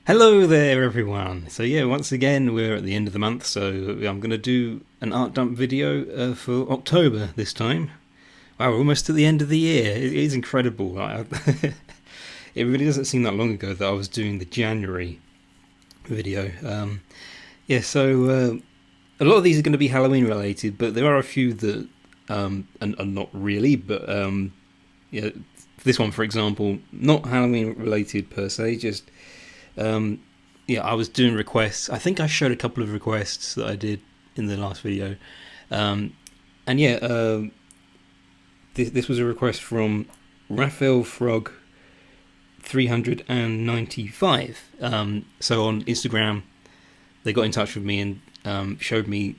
Hello there, everyone. So yeah, once again we're at the end of the month, so I'm going to do an art dump video for October this time. Wow, we're almost at the end of the year. It is incredible. It really doesn't seem that long ago that I was doing the January video. Yeah, so a lot of these are going to be Halloween related, but there are a few that are not really. But yeah, this one, for example, not Halloween related per se, just um, yeah, I was doing requests. I think I showed a couple of requests that I did in the last video, um, and yeah, this was a request from Raphael Frog 395. So on Instagram, they got in touch with me and showed me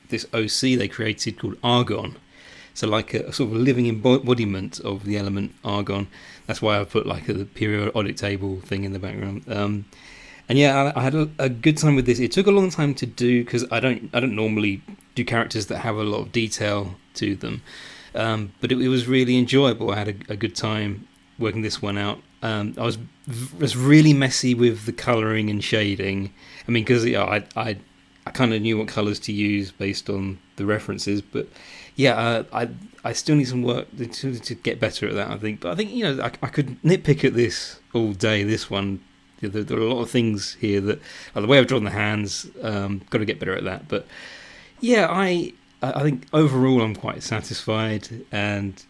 this OC they created called Argon. So like a sort of living embodiment of the element argon. That's why I put like a periodic table thing in the background. And yeah, I had a good time with this. It took a long time to do because I don't normally do characters that have a lot of detail to them. But it was really enjoyable. I had a good time working this one out. I was really messy with the colouring and shading. I mean, because I kind of knew what colours to use based on the references, but yeah, I still need some work to get better at that. I think, but I think I could nitpick at this all day. This one, there are a lot of things here that the way I've drawn the hands. Got to get better at that. But yeah, I think overall I'm quite satisfied, and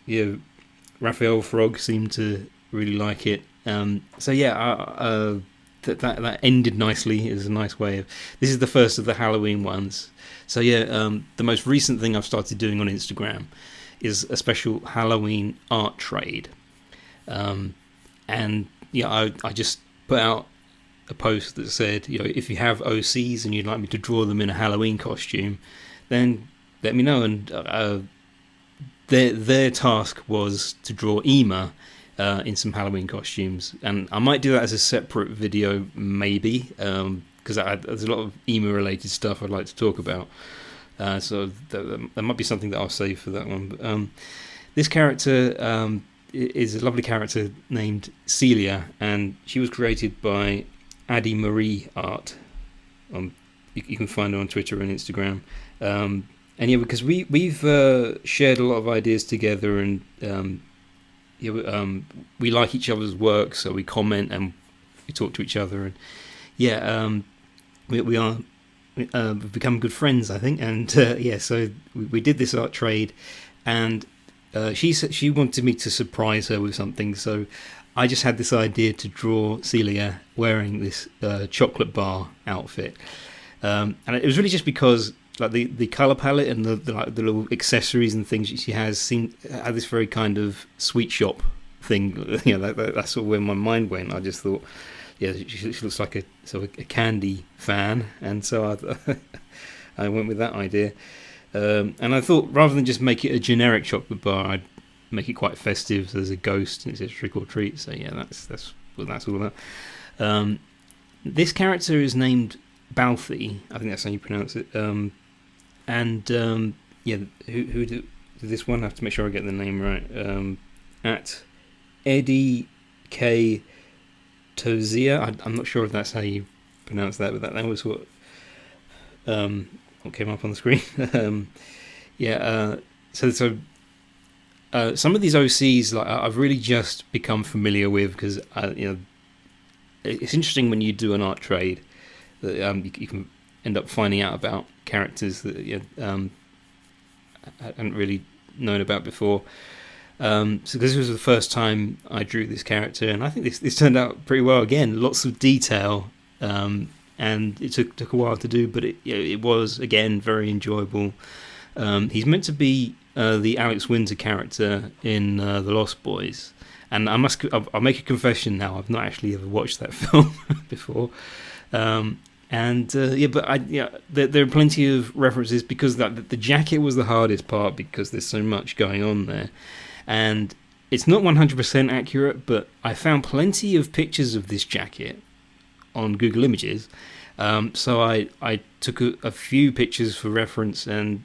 Raphael Frog seemed to really like it. So yeah, that ended nicely. It was a nice way of. This is the first of the Halloween ones. So yeah, the most recent thing I've started doing on Instagram is a special Halloween art trade, and yeah, I just put out a post that said, if you have OCs and you'd like me to draw them in a Halloween costume, then let me know. And their task was to draw Ema in some Halloween costumes, and I might do that as a separate video, maybe, because there's a lot of Ema related stuff I'd like to talk about. So that might be something that I'll save for that one. But, this character is a lovely character named Celia, and she was created by Addie Marie Art. You can find her on Twitter and Instagram. And yeah, because we've shared a lot of ideas together, and we like each other's work, so we comment and we talk to each other, and yeah, we've become good friends, I think. And yeah, so we did this art trade, and she wanted me to surprise her with something, so I just had this idea to draw Celia wearing this chocolate bar outfit, and it was really just because like the color palette and the little accessories and things that she had this very kind of sweet shop thing. That's sort of where my mind went. I just thought, yeah, she looks like a sort of a candy fan, and so I went with that idea. And I thought rather than just make it a generic chocolate bar, I'd make it quite festive. So there's a ghost and it says trick or treat. So yeah, that's what that's all about. This character is named Balthy. I think that's how you pronounce it. Yeah, who did this one? I have to make sure I get the name right. At Eddie K. Tozia. I'm not sure if that's how you pronounce that, but that was what came up on the screen. So some of these OCs, like I've really just become familiar with, because it's interesting when you do an art trade that you can end up finding out about characters that I hadn't really known about before. So this was the first time I drew this character, and I think this turned out pretty well. Again, lots of detail, and it took a while to do, but it was again very enjoyable. He's meant to be the Alex Winter character in The Lost Boys, and I'll make a confession now. I've not actually ever watched that film before. There are plenty of references, because the jacket was the hardest part, because there's so much going on there, and it's not 100% accurate, but I found plenty of pictures of this jacket on Google Images, so I took a few pictures for reference and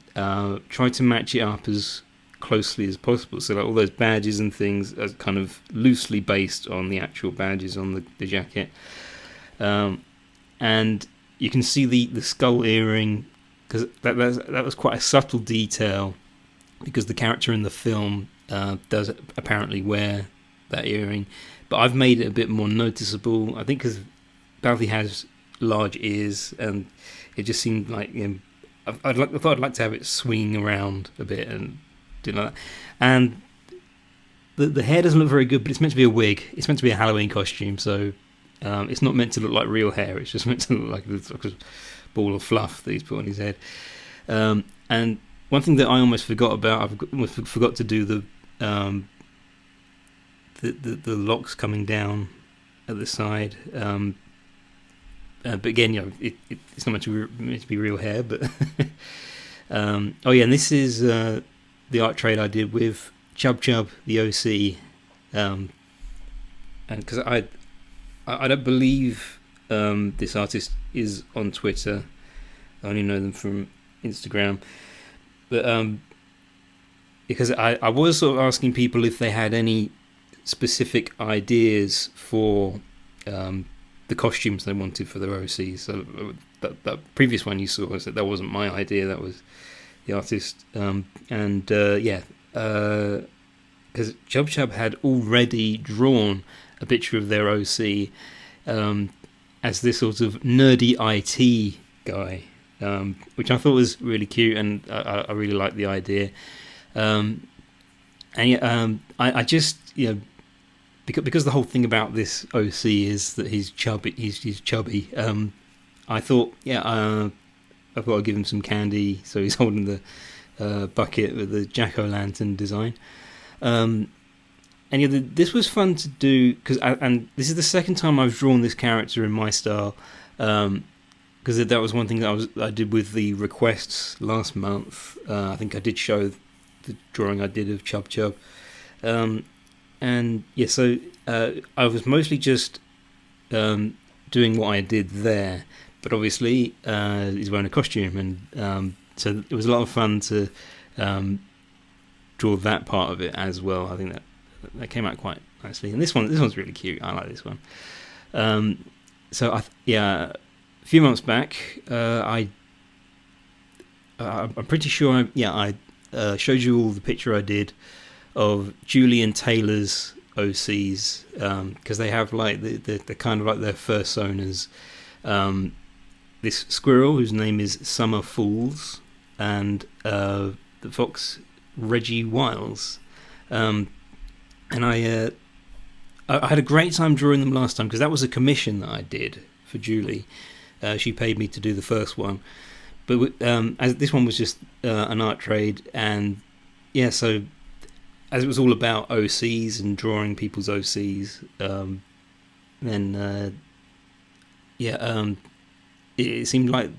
tried to match it up as closely as possible. So like all those badges and things are kind of loosely based on the actual badges on the jacket. And you can see the skull earring, because that was quite a subtle detail, because the character in the film does apparently wear that earring, but I've made it a bit more noticeable. I think because Balthy has large ears, and it just seemed like, I thought I'd like to have it swinging around a bit and do like that. And the hair doesn't look very good, but it's meant to be a wig. It's meant to be a Halloween costume, so it's not meant to look like real hair. It's just meant to look like a ball of fluff that he's put on his head. And one thing that I almost forgot about, I forgot to do the locks coming down at the side. But again, it's not meant to be real hair. But oh yeah, and this is the art trade I did with Chub Chub, the OC, and because I don't believe this artist is on Twitter. I only know them from Instagram. But because I was sort of asking people if they had any specific ideas for the costumes they wanted for their OCs. So that previous one you saw, was that wasn't my idea. That was the artist. Because Chub Chub had already drawn a picture of their OC as this sort of nerdy IT guy, which I thought was really cute, and I really liked the idea. I just, because the whole thing about this OC is that he's chubby. He's chubby. I thought, I've got to give him some candy, so he's holding the bucket with the jack-o'-lantern design. This was fun to do, and this is the second time I've drawn this character in my style, because that was one thing that I did with the requests last month. I think I did show the drawing I did of Chub Chub, so I was mostly just doing what I did there, but obviously he's wearing a costume, and so it was a lot of fun to draw that part of it as well. I think that came out quite nicely, and this one's really cute. I like this one. A few months back, I'm pretty sure I showed you all the picture I did of Julie and Taylor's OCs, because they have like the kind of like their personas. This squirrel whose name is Summer Fools, and the fox Reggie Wiles. And I had a great time drawing them last time, because that was a commission that I did for Julie. She paid me to do the first one, but as this one was just an art trade, and so as it was all about OCs and drawing people's OCs, it seemed like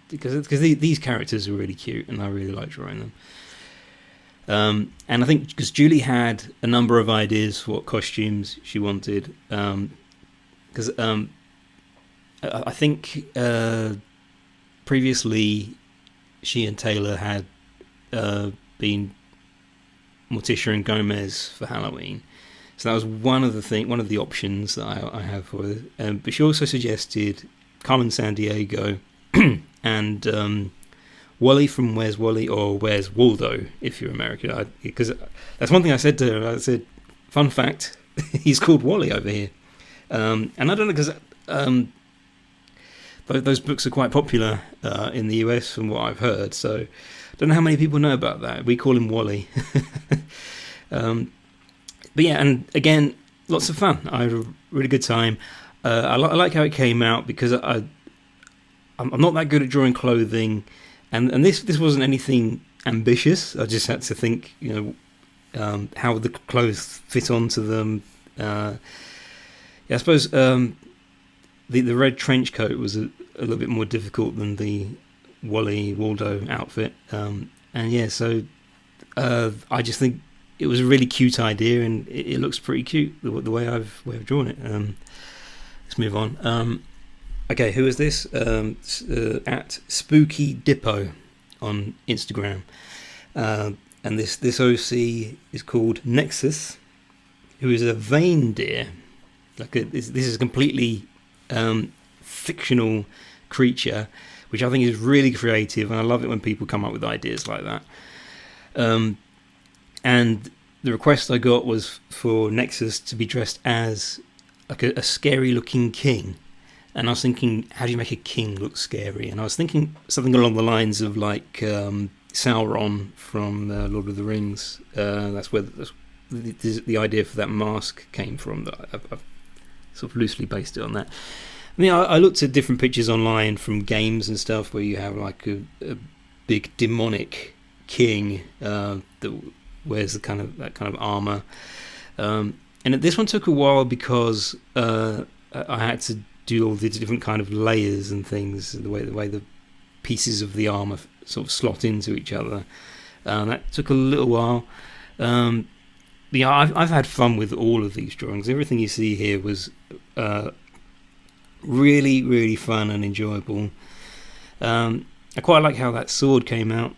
because these characters are really cute, and I really like drawing them. And I think because Julie had a number of ideas for what costumes she wanted, because I think previously she and Taylor had been Morticia and Gomez for Halloween, so that was one of the options that I have for her. But she also suggested Carmen Sandiego and Wally from Where's Wally, or Where's Waldo if you're American, because that's one thing I said to her. I said, fun fact, he's called Wally over here, and I don't know, because those books are quite popular in the US from what I've heard, so I don't know how many people know about that. We call him Wally. But yeah, and again, lots of fun. I had a really good time. I like how it came out, because I'm not that good at drawing clothing, and this wasn't anything ambitious. I just had to think, how the clothes fit onto them. I suppose the red trench coat was a little bit more difficult than the Wally Waldo outfit, so I just think it was a really cute idea, and it looks pretty cute the way I've drawn it. Let's move on. Okay, who is this? At Spooky Dippo on Instagram, and this OC is called Nexus, who is a vain deer. this is a completely fictional creature, which I think is really creative, and I love it when people come up with ideas like that. And the request I got was for Nexus to be dressed as like a scary looking king. And I was thinking, how do you make a king look scary? And I was thinking something along the lines of like Sauron from Lord of the Rings. That's where the idea for that mask came from. That I've sort of loosely based it on that. I mean, I looked at different pictures online from games and stuff where you have like a big demonic king that wears that kind of armor. And this one took a while because I had to do all the different kind of layers and things, the way the pieces of the armor sort of slot into each other. That took a little while. Yeah, I've had fun with all of these drawings. Everything you see here was really, really fun and enjoyable. I quite like how that sword came out.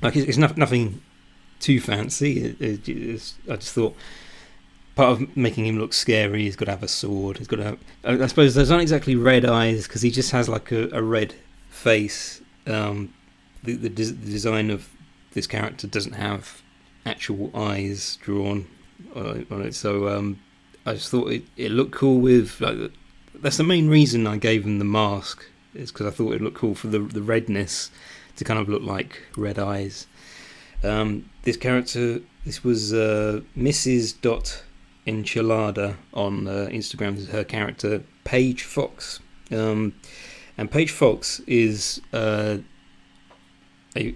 Like it's nothing too fancy. I just thought part of making him look scary, he's got to have a sword. He's got to have. I suppose there's not exactly red eyes because he just has like a red face. The design of this character doesn't have actual eyes drawn on it, so I just thought it looked cool with. That's the main reason I gave him the mask, is because I thought it looked cool for the redness to kind of look like red eyes. This character, this was Mrs. Enchilada on Instagram. This is her character, Paige Fox. And Paige Fox is a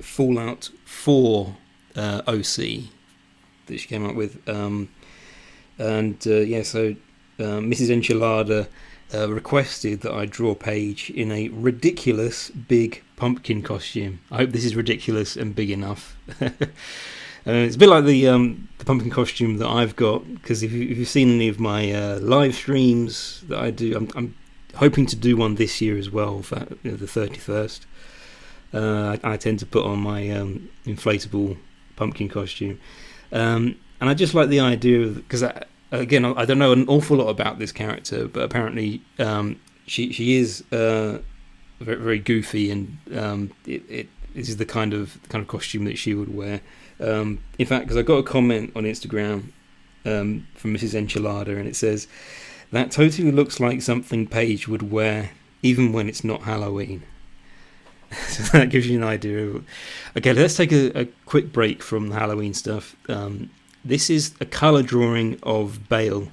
Fallout 4 OC that she came up with. So Mrs. Enchilada requested that I draw Paige in a ridiculous big pumpkin costume. I hope this is ridiculous and big enough. It's a bit like the pumpkin costume that I've got, because if you've seen any of my live streams that I do, I'm hoping to do one this year as well for the 31st. I tend to put on my inflatable pumpkin costume, and I just like the idea of, because again, I don't know an awful lot about this character, but apparently she is very, very goofy, and this is the kind of costume that she would wear. In fact, because I got a comment on Instagram from Mrs. Enchilada, and it says, "That totally looks like something Paige would wear even when it's not Halloween." So that gives you an idea of... Okay, let's take a quick break from the Halloween stuff. This is a colour drawing of Bale.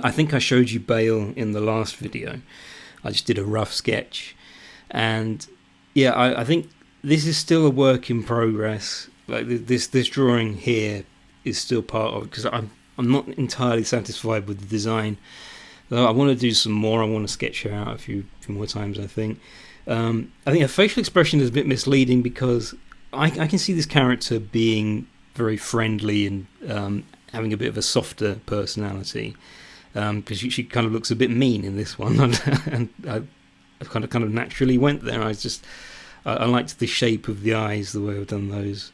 I think I showed you Bale in the last video. I just did a rough sketch. And yeah, I think this is still a work in progress. Like this drawing here is still part of it, because I'm not entirely satisfied with the design. I want to do some more. I want to sketch her out a few more times, I think. I think her facial expression is a bit misleading, because I can see this character being very friendly and having a bit of a softer personality, because she kind of looks a bit mean in this one, and I kind of naturally went there. I liked the shape of the eyes, the way I've done those.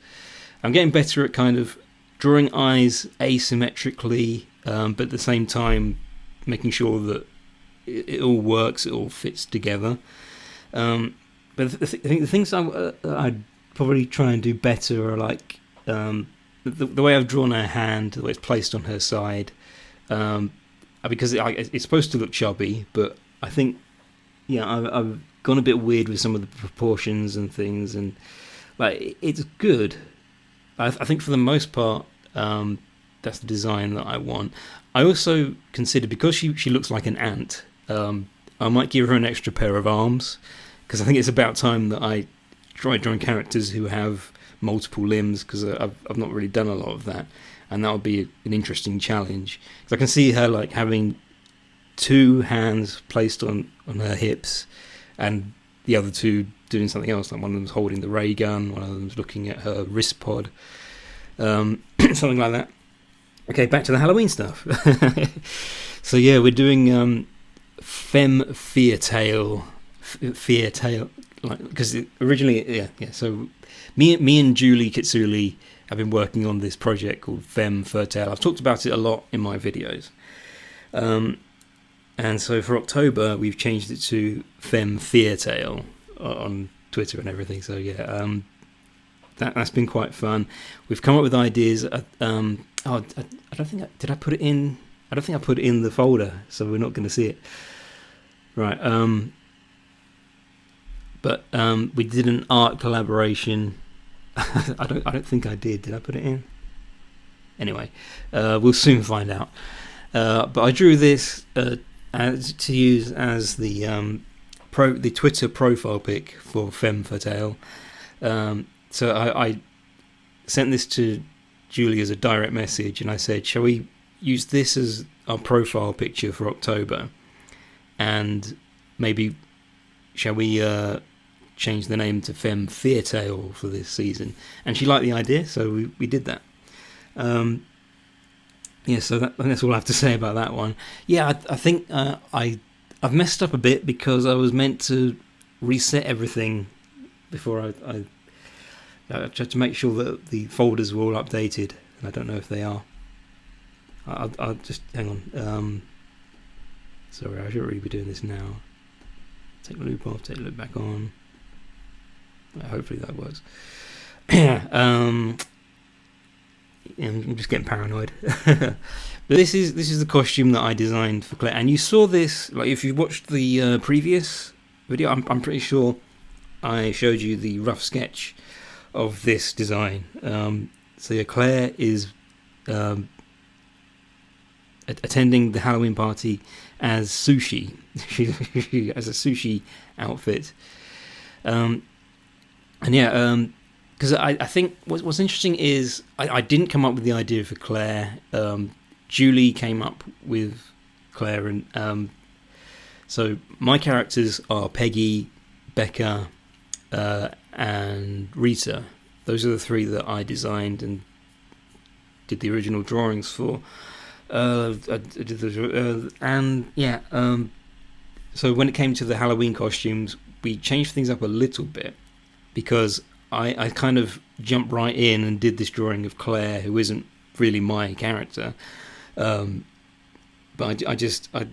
I'm getting better at kind of drawing eyes asymmetrically, but at the same time making sure that it all works, it all fits together. But I think the things I'd probably try and do better are like the way I've drawn her hand, the way it's placed on her side, because it's supposed to look chubby, but I think I've gone a bit weird with some of the proportions and things, and like it's good. I think for the most part, that's the design that I want. I also consider, because she looks like an ant, I might give her an extra pair of arms, because I think it's about time that I try drawing characters who have multiple limbs, because I've not really done a lot of that, and that would be an interesting challenge. Because I can see her like having two hands placed on her hips, and the other two doing something else. Like one of them's holding the ray gun, one of them's looking at her wrist pod, something like that. Okay, back to the Halloween stuff. So yeah, we're doing femme fatale, like, because originally, yeah. So me and Julie Kitsuli have been working on this project called Femme Fatale. I've talked about it a lot in my videos. And so for October, we've changed it to Femme Feartale on Twitter and everything. So yeah, that's been quite fun. We've come up with ideas. I don't think did I put it in. I don't think I put it in the folder, so we're not going to see it. Right. But we did an art collaboration. I don't think I did. Did I put it in? Anyway, we'll soon find out. But I drew this to use as the Twitter profile pic for Femme Fatale. So I sent this to Julie as a direct message, and I said, "Shall we use this as our profile picture for October? And maybe shall we change the name to Femme Feartale for this season?" And she liked the idea, so we did that. Yeah, so that's all I have to say about that one. Yeah, I think I've messed up a bit because I was meant to reset everything before I tried to make sure that the folders were all updated, and I don't know if they are. I'll just hang on. Sorry, I shouldn't really be doing this now. Take the loop off, take the loop back on. Hopefully that works. I'm just getting paranoid. But this is the costume that I designed for Claire, and you saw this, like, if you watched the previous video, I'm pretty sure I showed you the rough sketch of this design. So yeah, Claire is attending the Halloween party as Sushi. She has a sushi outfit. And yeah, because I think what's interesting is I didn't come up with the idea for Claire. Julie came up with Claire, and so my characters are Peggy, Becca, and Rita. Those are the three that I designed and did the original drawings for. And yeah, so when it came to the Halloween costumes, we changed things up a little bit because I kind of jumped right in and did this drawing of Claire, who isn't really my character. But I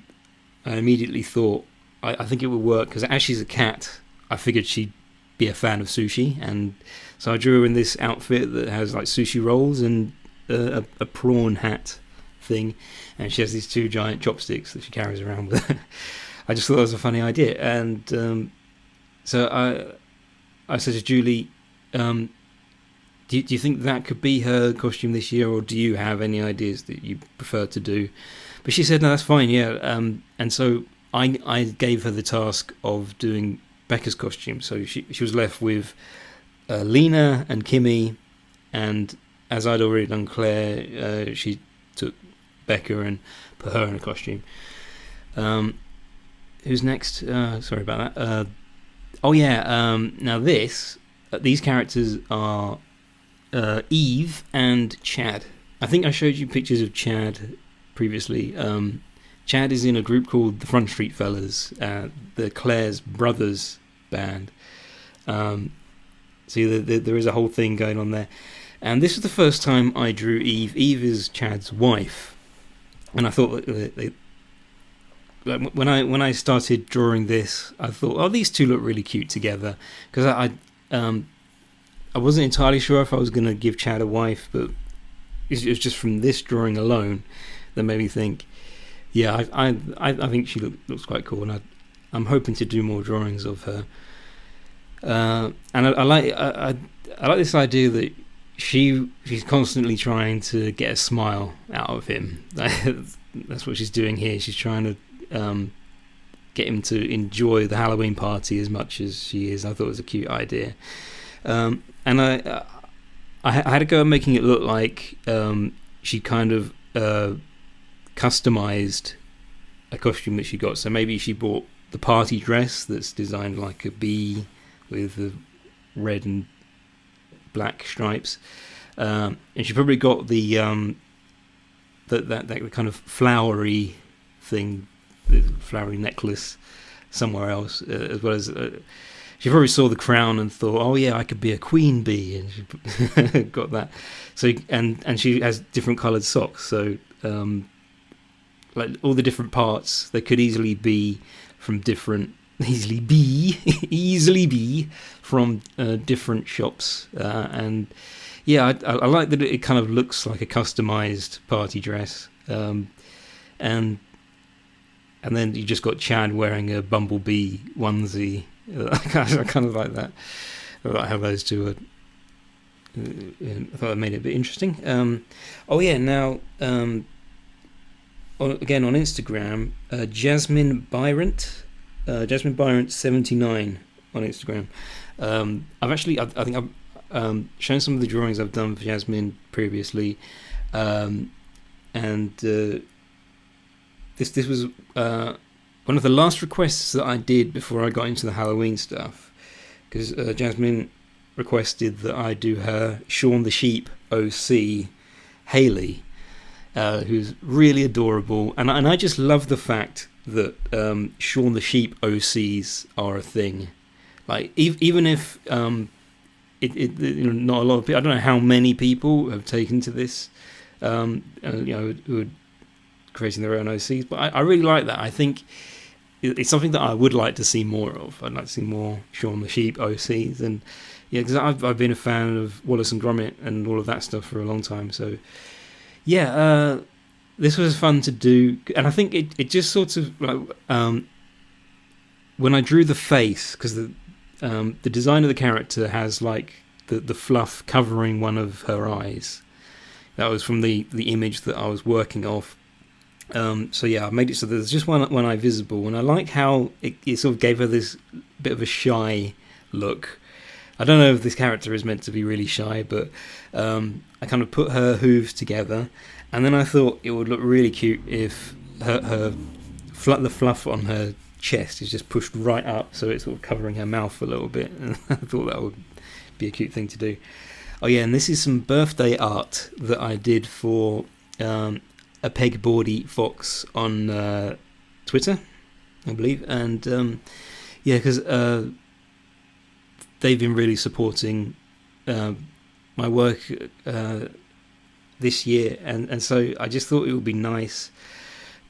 immediately thought I think it would work because as she's a cat, I figured she'd be a fan of sushi, and so I drew her in this outfit that has like sushi rolls and a prawn hat thing, and she has these two giant chopsticks that she carries around with her. I just thought that was a funny idea, and so I said to Julie, do you think that could be her costume this year, or do you have any ideas that you prefer to do? But she said, no, that's fine, yeah. And so I gave her the task of doing Becca's costume. So she was left with Lena and Kimmy, and as I'd already done Claire, she took Becca and put her in a costume. Who's next? Sorry about that. Now these characters are Eve and Chad. I think I showed you pictures of Chad previously. Chad is in a group called the Front Street Fellas, the Claire's brothers band. So there is a whole thing going on there. And this was the first time I drew Eve. Eve is Chad's wife, and I thought that when I started drawing this, I thought, oh, these two look really cute together, because I wasn't entirely sure if I was going to give Chad a wife, but it was just from this drawing alone that made me think, yeah, I think she looks quite cool, and I'm hoping to do more drawings of her. And I like this idea that she's constantly trying to get a smile out of him. That's what she's doing here. She's trying to get him to enjoy the Halloween party as much as she is. I thought it was a cute idea. And I had to go at making it look like she kind of customized a costume that she got. So maybe she bought the party dress that's designed like a bee with the red and black stripes, and she probably got the that kind of flowery thing, the flowery necklace somewhere else, as well as she probably saw the crown and thought, oh yeah, I could be a queen bee, and she got that. So and she has different coloured socks, so like all the different parts. They could easily be from different, easily be from different shops, and yeah, I like that it kind of looks like a customized party dress, and then you just got Chad wearing a bumblebee onesie. I kind of like that. I like how those two are. I thought that made it a bit interesting. Now again on Instagram, Jasmine Byrant, Jasmine Byrant 79 on Instagram. I think I've shown some of the drawings I've done for Jasmine previously, and this was one of the last requests that I did before I got into the Halloween stuff, because Jasmine requested that I do her Shaun the Sheep OC, Haley, who's really adorable, and I just love the fact that Shaun the Sheep OCs are a thing. Like even if not a lot of people, I don't know how many people have taken to this, who are creating their own OCs, but I really like that. I think it's something that I would like to see more of. I'd like to see more Shaun the Sheep OCs, and yeah, because I've been a fan of Wallace and Gromit and all of that stuff for a long time. So yeah, this was fun to do, and I think it just sort of like when I drew the face, because the design of the character has like the fluff covering one of her eyes. That was from the image that I was working off. So yeah, I made it so there's just one eye visible, and I like how it sort of gave her this bit of a shy look. I don't know if this character is meant to be really shy, but I kind of put her hooves together, and then I thought it would look really cute if the fluff on her chest is just pushed right up, so it's sort of covering her mouth a little bit, and I thought that would be a cute thing to do. Oh yeah, and this is some birthday art that I did for a pegboardy fox on Twitter, I believe, and yeah, because they've been really supporting my work this year, and so I just thought it would be nice,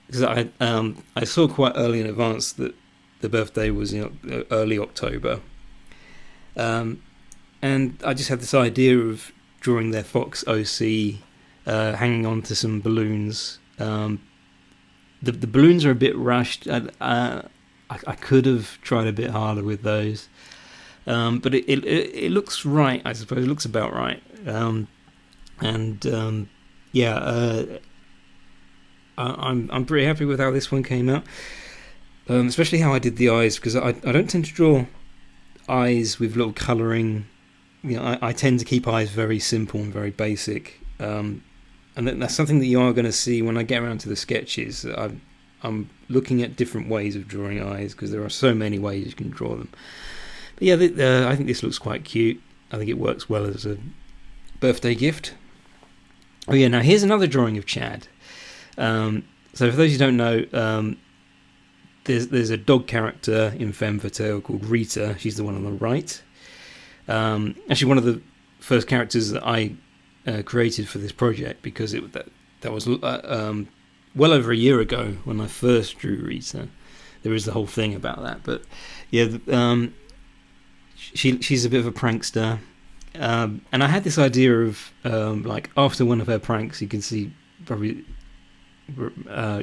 because I saw quite early in advance that the birthday was in early October, and I just had this idea of drawing their fox OC, hanging on to some balloons. The balloons are a bit rushed. I could have tried a bit harder with those, but it looks right, I suppose. It looks about right, I'm pretty happy with how this one came out, especially how I did the eyes, because I don't tend to draw eyes with little colouring. I tend to keep eyes very simple and very basic, and that's something that you are going to see when I get around to the sketches. I'm looking at different ways of drawing eyes, because there are so many ways you can draw them. But yeah, I think this looks quite cute. I think it works well as a birthday gift. Oh yeah, now here's another drawing of Chad. So for those who don't know, there's a dog character in Femme Fatale called Rita. She's the one on the right. Actually, one of the first characters that I created for this project, because that was well over a year ago when I first drew Rita. There is the whole thing about that, but yeah, she's a bit of a prankster, and I had this idea of like after one of her pranks, you can see probably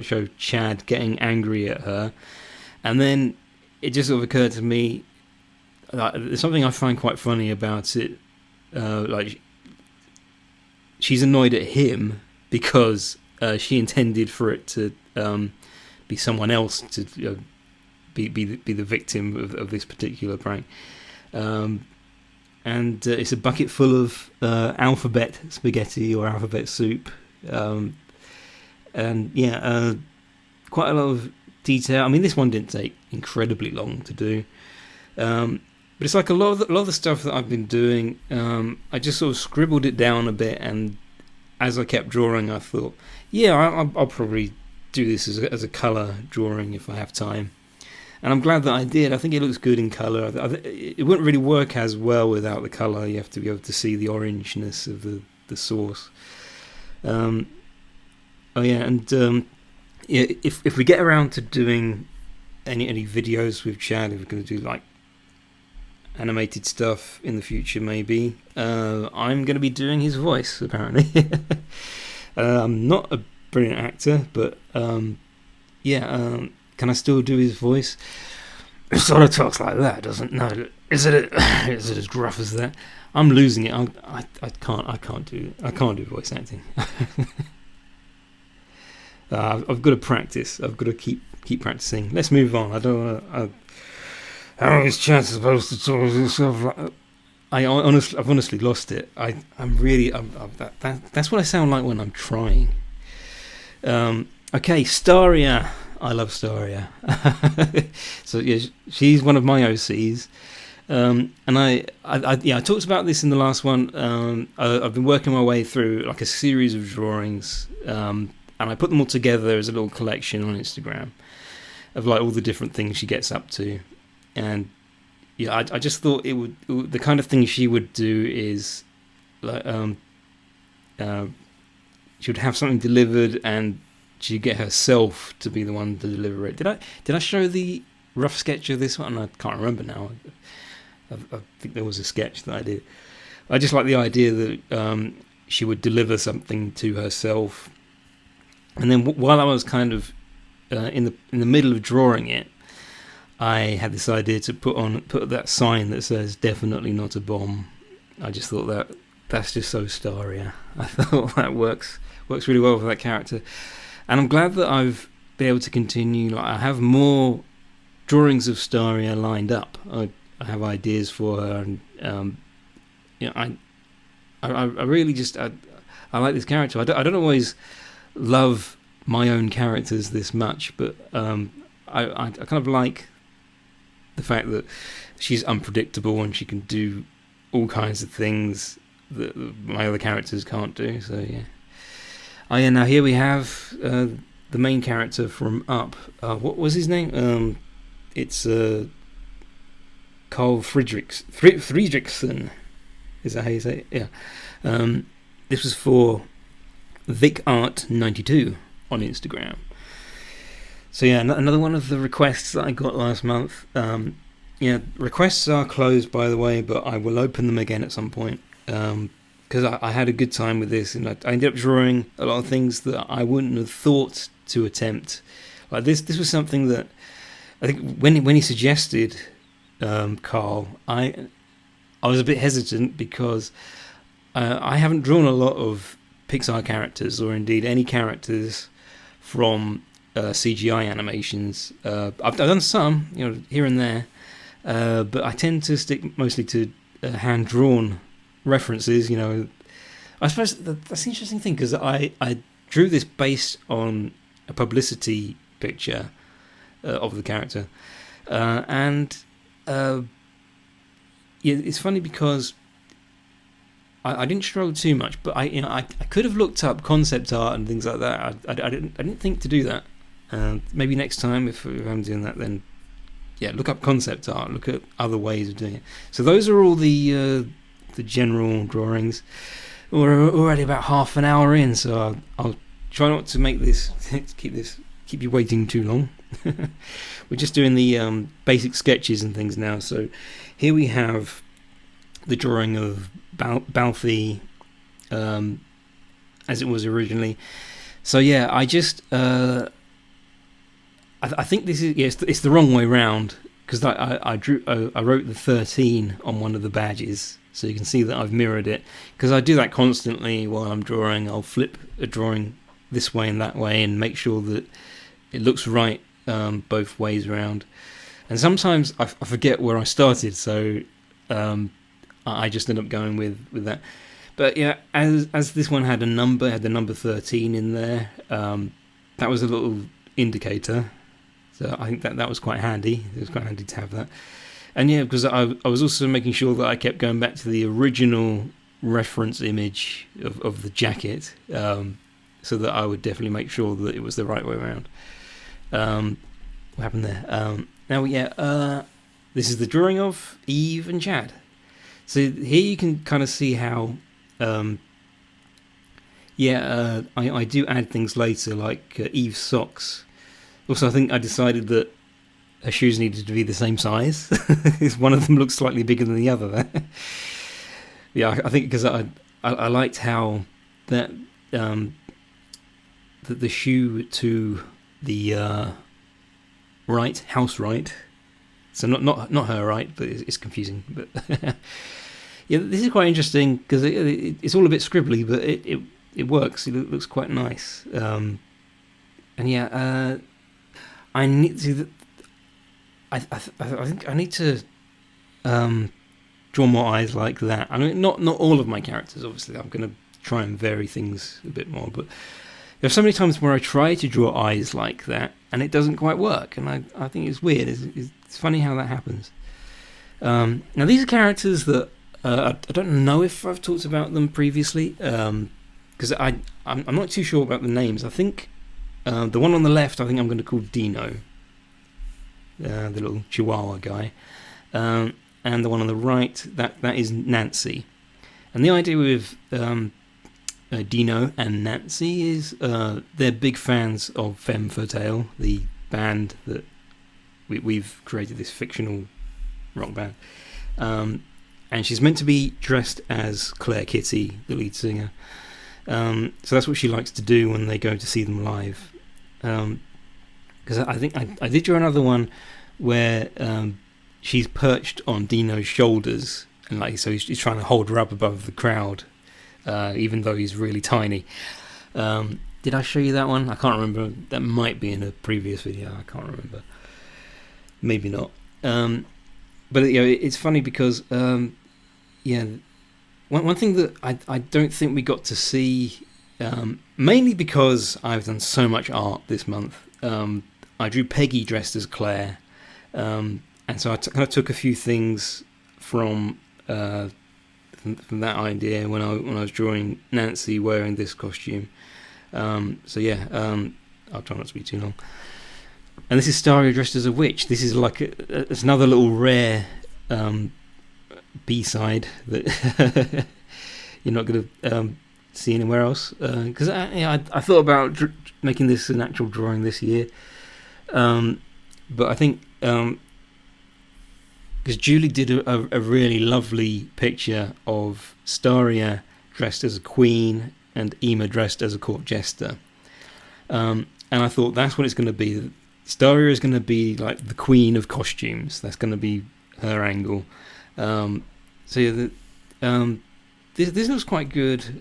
show Chad getting angry at her, and then it just sort of occurred to me. There's something I find quite funny about it. Like, she's annoyed at him because she intended for it to be someone else to be the victim of this particular prank. And it's a bucket full of alphabet spaghetti or alphabet soup. And yeah, quite a lot of detail. I mean, this one didn't take incredibly long to do. But it's like a lot of the stuff that I've been doing, I just sort of scribbled it down a bit, and as I kept drawing, I thought, yeah, I'll probably do this as a colour drawing if I have time. And I'm glad that I did. I think it looks good in colour. It wouldn't really work as well without the colour. You have to be able to see the orangeness of the source. Oh yeah, and yeah, if we get around to doing any videos with Chad, if we're going to do like animated stuff in the future, maybe I'm going to be doing his voice. Apparently, I'm not a brilliant actor, but can I still do his voice? It sort of talks like that, doesn't? No, is it? Is it as gruff as that? I'm losing it. I can't do voice acting. I've got to practice. I've got to keep practicing. Let's move on. I don't want to. How is Chad supposed to talk to himself like? I've honestly lost it. That's what I sound like when I'm trying. Okay, Staria. I love Staria. So yeah, she's one of my OCs. And I talked about this in the last one. I've been working my way through like a series of drawings, and I put them all together as a little collection on Instagram of like all the different things she gets up to. And yeah, I just thought it would the kind of thing she would do is like she would have something delivered and she'd get herself to be the one to deliver it. Did I show the rough sketch of this one? I can't remember now. I think there was a sketch that I did. I just like the idea that she would deliver something to herself, and then while I was kind of in the middle of drawing it, I had this idea to put that sign that says "Definitely not a bomb." I just thought that's just so Staria. I thought that works really well for that character, and I'm glad that I've been able to continue. Like, I have more drawings of Staria lined up. I have ideas for her, and I really just I like this character. I don't always love my own characters this much, but I kind of like the fact that she's unpredictable and she can do all kinds of things that my other characters can't do. So yeah. Oh yeah. Now here we have the main character from Up. What was his name? It's Carl Friedrichsen. Is that how you say it? Yeah. This was for VicArt92 on Instagram. So yeah, another one of the requests that I got last month. Requests are closed, by the way, but I will open them again at some point. Because I had a good time with this, and I ended up drawing a lot of things that I wouldn't have thought to attempt. Like this was something that I think when he suggested Carl, I was a bit hesitant because I haven't drawn a lot of Pixar characters, or indeed any characters from CGI animations. I've done some, here and there, but I tend to stick mostly to hand-drawn references. I suppose that's an interesting thing because I drew this based on a publicity picture of the character, and it's funny because I didn't struggle too much, but I could have looked up concept art and things like that. I didn't think to do that. Maybe next time if I'm doing that, then look up concept art, look at other ways of doing it. So those are all the general drawings. We're already about half an hour in, so I'll try not to make this keep you waiting too long. We're just doing the basic sketches and things now. So here we have the drawing of Balfi as it was originally. So yeah, I just I think this is it's the wrong way round because I wrote the 13 on one of the badges, so you can see that I've mirrored it because I do that constantly while I'm drawing. I'll flip a drawing this way and that way and make sure that it looks right both ways around. And sometimes I forget where I started, so I just end up going with that. But yeah, as this one had the number 13 in there, that was a little indicator. So I think that was quite handy. It was quite handy to have that. And yeah, because I was also making sure that I kept going back to the original reference image of the jacket, so that I would definitely make sure that it was the right way around. What happened there? This is the drawing of Eve and Chad. So here you can kind of see how Yeah, I do add things later, like Eve's socks. Also, I think I decided that her shoes needed to be the same size. One of them looks slightly bigger than the other there. Yeah, I think because I liked how that the shoe to the right, house right. So not her right, but it's confusing. But yeah, this is quite interesting because it's all a bit scribbly, but it works. It looks quite nice. And yeah, I need to. I think I need to draw more eyes like that. I mean, not all of my characters. Obviously, I'm going to try and vary things a bit more. But there are so many times where I try to draw eyes like that, and it doesn't quite work. And I think it's weird. It's funny how that happens. Now, these are characters that I don't know if I've talked about them previously, because I'm not too sure about the names. I think the one on the left, I think I'm going to call Dino, the little Chihuahua guy, and the one on the right, that is Nancy. And the idea with Dino and Nancy is they're big fans of Femme Fatale, the band that we've created, this fictional rock band. And she's meant to be dressed as Claire Kitty, the lead singer. So that's what she likes to do when they go to see them live. Because I think I did draw another one where she's perched on Dino's shoulders, and so he's trying to hold her up above the crowd, even though he's really tiny. Did I show you that one? I can't remember. That might be in a previous video. I can't remember. Maybe not. But it's funny because one thing that I don't think we got to see, mainly because I've done so much art this month. I drew Peggy dressed as Claire, and so I kind of took a few things from that idea when I was drawing Nancy wearing this costume. I'll try not to be too long. And this is Staria dressed as a witch. This is like it's another little rare B-side that you're not going to see anywhere else. Because I thought about making this an actual drawing this year. But I think because Julie did a really lovely picture of Staria dressed as a queen and Ema dressed as a court jester. And I thought that's what it's going to be. Staria is going to be like the queen of costumes. That's going to be her angle. This looks quite good.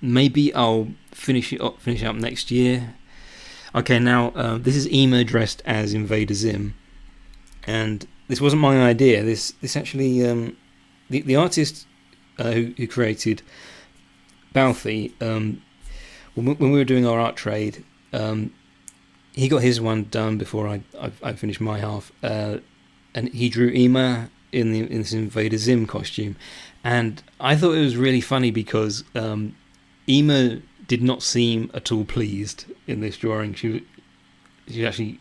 Maybe I'll finish up next year. Okay, now this is Ema dressed as Invader Zim, and this wasn't my idea. This actually the artist who created Balthy, when we were doing our art trade. He got his one done before I finished my half, and he drew Ema in this Invader Zim costume, and I thought it was really funny because Ema did not seem at all pleased in this drawing. She actually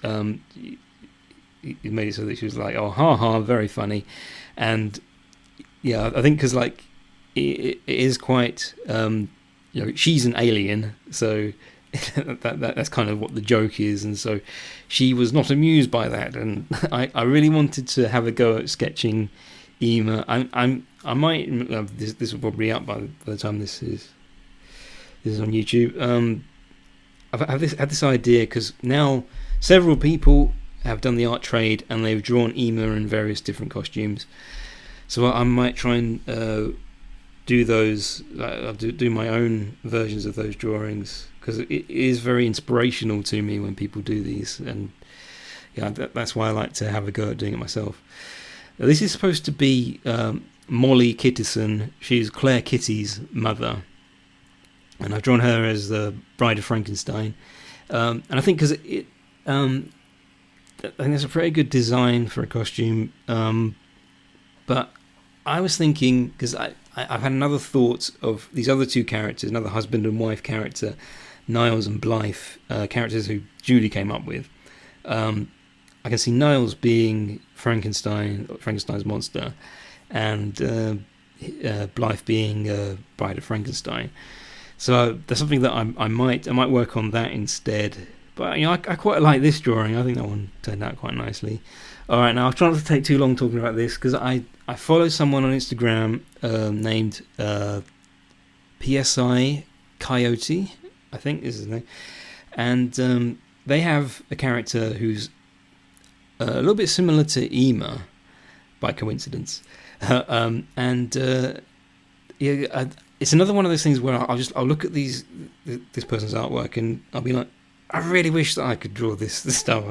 he made it so that she was like, oh, ha ha, very funny, and yeah, I think because like it is quite she's an alien, so. That's kind of what the joke is, and so she was not amused by that, and I really wanted to have a go at sketching Ema. I might this will probably be out by the time this is on YouTube. I've had this idea because now several people have done the art trade and they've drawn Ema in various different costumes, so I might try and do those. I'll do my own versions of those drawings. Because it is very inspirational to me when people do these, and yeah, that's why I like to have a go at doing it myself. Now, this is supposed to be Molly Kittison. She's Claire Kitty's mother, and I've drawn her as the Bride of Frankenstein. And I think because I think it's a pretty good design for a costume. But I was thinking, because I've had another thought of these other two characters, another husband and wife character, Niles and Blythe, characters who Julie came up with. I can see Niles being Frankenstein's monster, and Blythe being Bride of Frankenstein. So that's something that I might work on that instead. But I quite like this drawing. I think that one turned out quite nicely. All right, now I'll try not to take too long talking about this because I follow someone on Instagram named PSI Coyote, I think is his name, and they have a character who's a little bit similar to Ema by coincidence, it's another one of those things where I'll look at this person's artwork and I'll be like, I really wish that I could draw this stuff.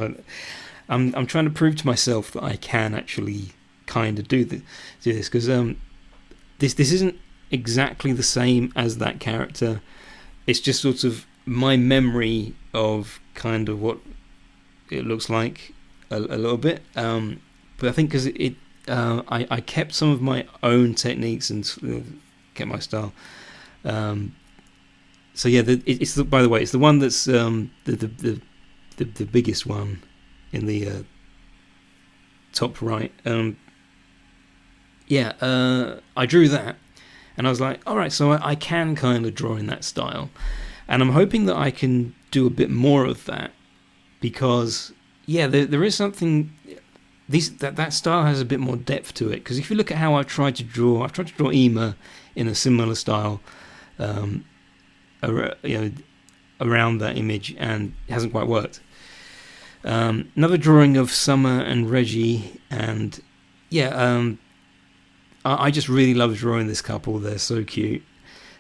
I'm trying to prove to myself that I can actually kind of do this because this isn't exactly the same as that character. It's just sort of my memory of kind of what it looks like a little bit. But I think because I kept some of my own techniques and kept my style. So yeah, it's by the way, it's the one that's the biggest one in the top right. I drew that, and I was like, all right, so I can kind of draw in that style, and I'm hoping that I can do a bit more of that because there is something. That style has a bit more depth to it because if you look at how I've tried to draw Ema in a similar style, around that image, and it hasn't quite worked. Another drawing of Summer and Reggie, and I just really love drawing this couple. They're so cute.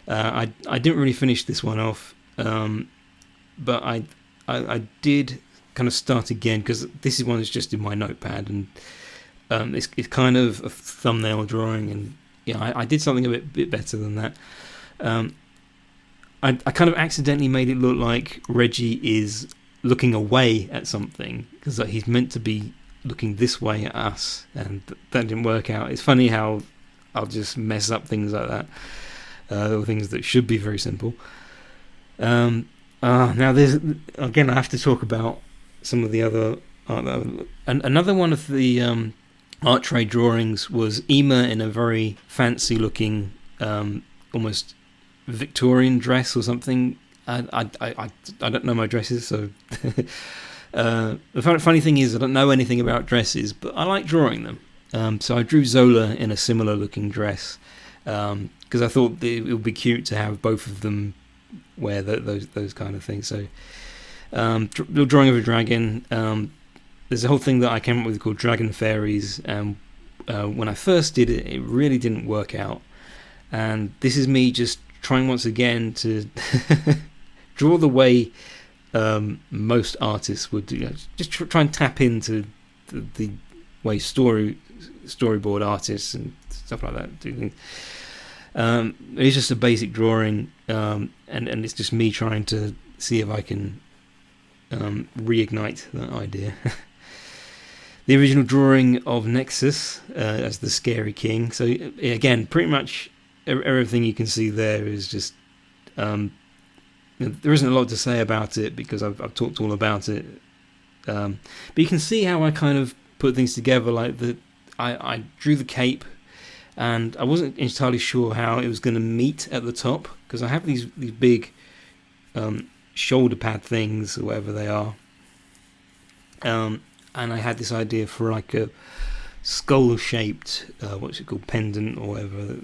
I didn't really finish this one off, but I did kind of start again because this one is just in my notepad, and it's kind of a thumbnail drawing, and I did something a bit better than that. I kind of accidentally made it look like Reggie is looking away at something because he's meant to be looking this way at us, and that didn't work out. It's funny how I'll just mess up things like that, or things that should be very simple. Now there's again, I have to talk about some of the other art. Another one of the art tray drawings was Ema in a very fancy looking, almost Victorian dress or something. I don't know my dresses, so the funny thing is I don't know anything about dresses, but I like drawing them. So I drew Zola in a similar looking dress because I thought it would be cute to have both of them wear those kind of things. So little drawing of a dragon. There's a whole thing that I came up with called Dragon Fairies, and when I first did it, it really didn't work out. And this is me just trying once again to draw the way most artists would do. Just try and tap into the way storyboard artists and stuff like that do things. It's just a basic drawing, and it's just me trying to see if I can reignite that idea. The original drawing of Nexus as the Scary King. So again, pretty much everything you can see there is just there isn't a lot to say about it because I've talked all about it, but you can see how I kind of put things together. Like I drew the cape, and I wasn't entirely sure how it was going to meet at the top because I have these big shoulder pad things or whatever they are, and I had this idea for like a skull shaped what's it called, pendant or whatever,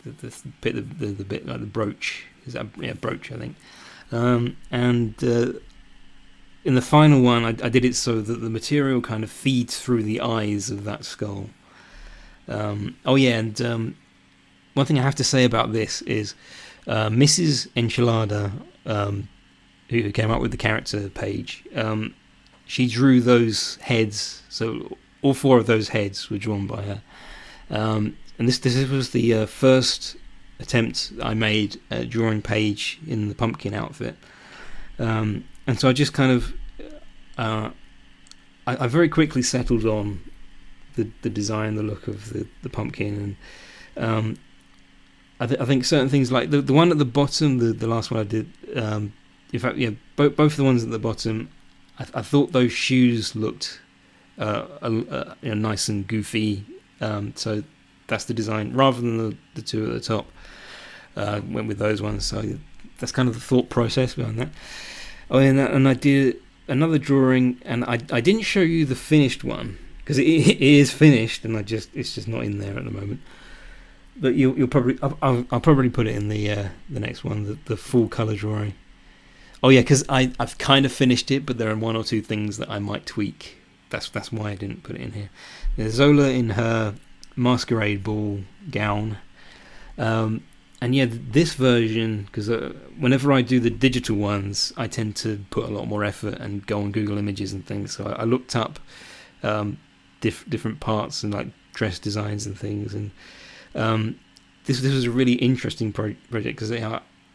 the bit like the brooch. Is that brooch, I think. And in the final one, I did it so that the material kind of feeds through the eyes of that skull. And one thing I have to say about this is Mrs. Enchilada, who came up with the character page, she drew those heads, so all 4 of those heads were drawn by her. And this was the first attempt I made at drawing Paige in the pumpkin outfit, and so I just kind of I very quickly settled on the design, the look of the pumpkin, and I think certain things like the one at the bottom, the last one I did, in fact, both of the ones at the bottom, I thought those shoes looked nice and goofy, so that's the design rather than the two at the top. Went with those ones, so that's kind of the thought process behind that. Oh, and I did another drawing, and I didn't show you the finished one because it is finished, and it's just not in there at the moment. But you'll probably I'll probably put it in the next one, the full color drawing. Oh yeah, because I've kind of finished it, but there are one or two things that I might tweak. That's why I didn't put it in here. There's Zola in her masquerade ball gown. And yeah, this version, because whenever I do the digital ones, I tend to put a lot more effort and go on Google Images and things. So I looked up different parts and like dress designs and things. And this was a really interesting project because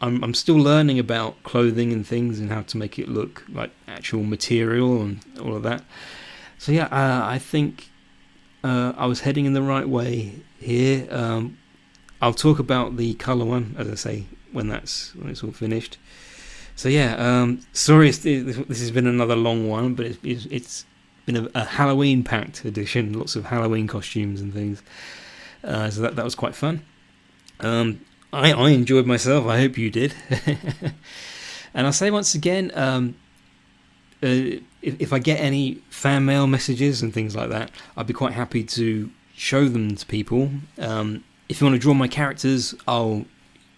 I'm still learning about clothing and things and how to make it look like actual material and all of that. So yeah, I think I was heading in the right way here. I'll talk about the colour one, as I say, when it's all finished. So yeah, sorry this has been another long one, but it's been a Halloween-packed edition, lots of Halloween costumes and things. So that was quite fun. I enjoyed myself, I hope you did. And I'll say once again, if I get any fan mail messages and things like that, I'd be quite happy to show them to people. If you want to draw my characters, I'll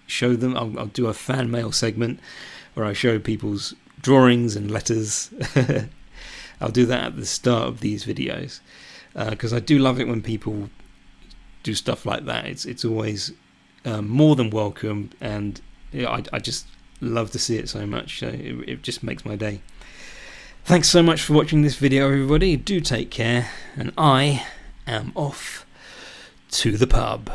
show them. I'll do a fan mail segment where I show people's drawings and letters. I'll do that at the start of these videos because I do love it when people do stuff like that. It's always more than welcome, and I just love to see it so much. So it just makes my day. Thanks so much for watching this video, everybody. Do take care, and I am off to the pub.